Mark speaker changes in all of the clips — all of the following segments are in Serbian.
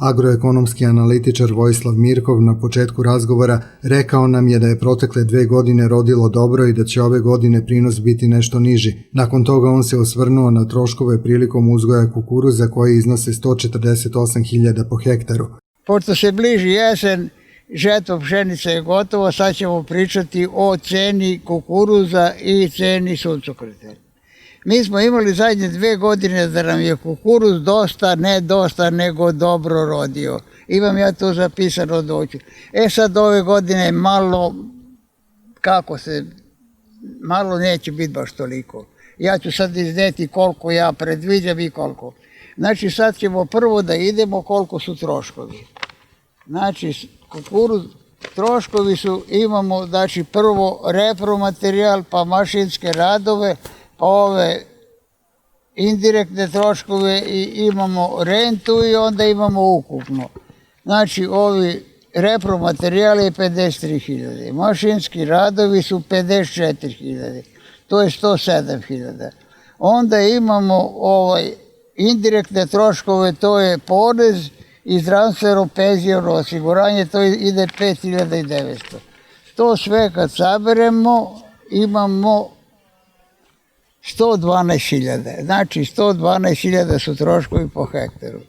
Speaker 1: Agroekonomski analitičar Vojislav Mirkov na početku razgovora rekao nam je da je protekle 2 godine rodilo dobro i da će ove godine prinos biti nešto niži. Nakon toga on se osvrnuo na troškove prilikom uzgoja kukuruza koji iznose 148.000 po hektaru.
Speaker 2: Pošto se bliži jesen, žetva pšenice je gotovo, sad ćemo pričati o ceni kukuruza i ceni suncokreta. Mi smo imali zadnje 2 godine da nam je kukuruz dosta, ne dosta, nego dobro rodio. Imam ja to zapisano doću. Sad ove godine malo neće biti baš toliko. Ja ću sad izneti koliko ja predviđam i koliko. Znači sad ćemo prvo da idemo koliko su troškovi. Znači kukuruz, troškovi su, imamo znači prvo repromaterijal, pa mašinske radove, pa ove indirektne troškove i imamo rentu i onda imamo ukupno. Znači ovi repromaterijali je 53.000, mašinski radovi su 54.000, to je 107.000. Onda imamo indirektne troškove, to je porez i zdravstveno penziono osiguranje, to ide 5.900. To sve kad saberemo imamo 112.000, znači 112.000 su troškovi po hektaru.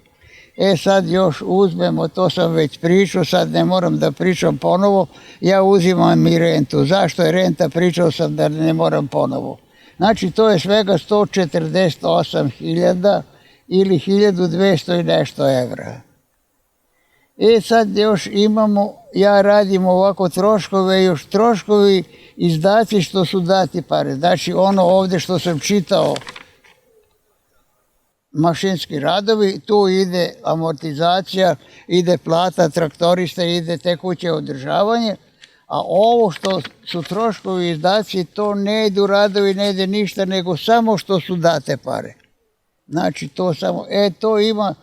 Speaker 2: Sad još uzmemo, to sam već pričao, sad ne moram da pričam ponovo, ja uzimam i rentu. Zašto je renta? Pričao sam da ne moram ponovo. Znači to je svega 148.000 ili 1.200 i nešto evra. Sad još imamo, ja radim ovako troškove, još troškovi, izdaci što su dati pare. Znači ono ovdje što sam čitao, mašinski radovi, tu ide amortizacija, ide plata traktorista, ide tekuće održavanje, a ovo što su troškovi izdaci, to ne idu radovi, ne ide ništa, nego samo što su date pare. Znači to samo, to ima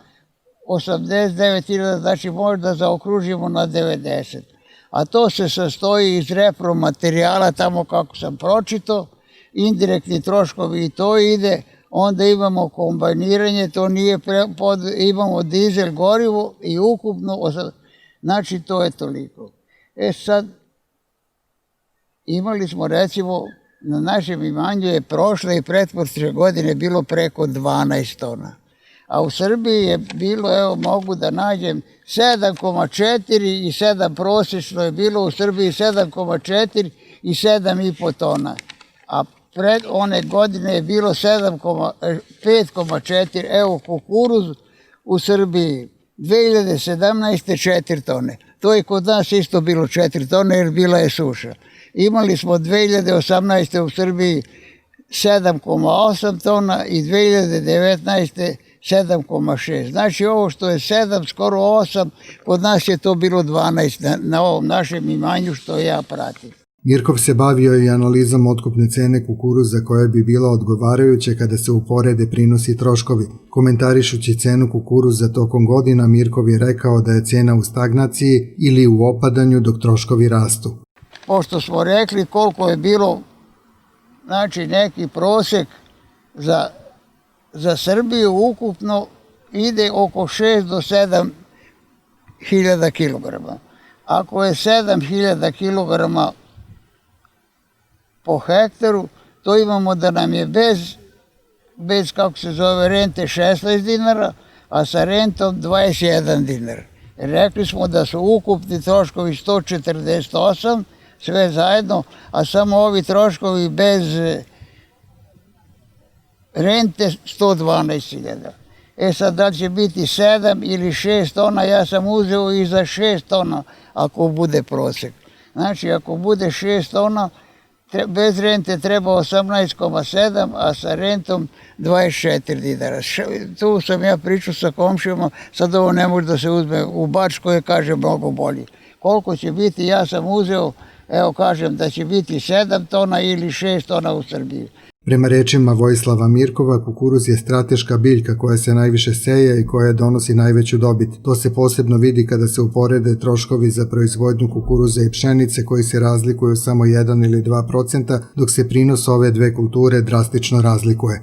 Speaker 2: 89.000, znači možda zaokružimo na 90. A to se sastoji iz repromaterijala, tamo kako sam pročitao, indirektni troškovi i to ide, onda imamo kombajniranje, to nije imamo dizel gorivo i ukupno, znači to je toliko. Sad, imali smo recimo, na našem imanju je prošle i pretprošle godine bilo preko 12 tona. A u Srbiji je bilo, evo mogu da nađem, 7,4 i 7 prosječno je bilo u Srbiji 7,4 i 7,5 tona. A pred one godine je bilo 5,4, evo kukuruz u Srbiji 2017. 4 tone. To je kod nas isto bilo 4 tone jer bila je suša. Imali smo 2018. u Srbiji 7,8 tona i 2019. 7,6. Znači ovo što je 7, skoro 8, kod nas je to bilo 12 na ovom našem imanju što ja pratim.
Speaker 1: Mirkov se bavio i analizom otkupne cene kukuruza koja bi bila odgovarajuća kada se uporede prinosi i troškovi. Komentarišući cenu kukuruza tokom godina, Mirkov je rekao da je cena u stagnaciji ili u opadanju dok troškovi rastu.
Speaker 2: Pošto smo rekli koliko je bilo, znači neki prosjek za Srbiju ukupno ide oko 6 do 7 hiljada kilograma. Ako je 7 hiljada kilograma po hektaru, to imamo da nam je bez kako se zove rente 16 dinara, a sa rentom 21 dinar. Rekli smo da su ukupni troškovi 148, sve zajedno, a samo ovi troškovi bez rente 112.000. Sad da li će biti 7 ili 6 tona, ja sam uzeo i za 6 tona ako bude prosjek. Znači ako bude 6 tona, bez rente treba 18,7, a sa rentom 24 dinara. Tu sam ja pričao sa komšijama, sad ovo ne može da se uzme u Bačkoj, je kaže mnogo bolji. Koliko će biti, ja sam uzeo, evo kažem da će biti 7 tona ili 6 tona u Srbiji.
Speaker 1: Prema rečima Vojislava Mirkova, kukuruz je strateška biljka koja se najviše seje i koja donosi najveću dobit. To se posebno vidi kada se uporede troškovi za proizvodnju kukuruza i pšenice koji se razlikuju samo 1 ili 2%, dok se prinos ove dve kulture drastično razlikuje.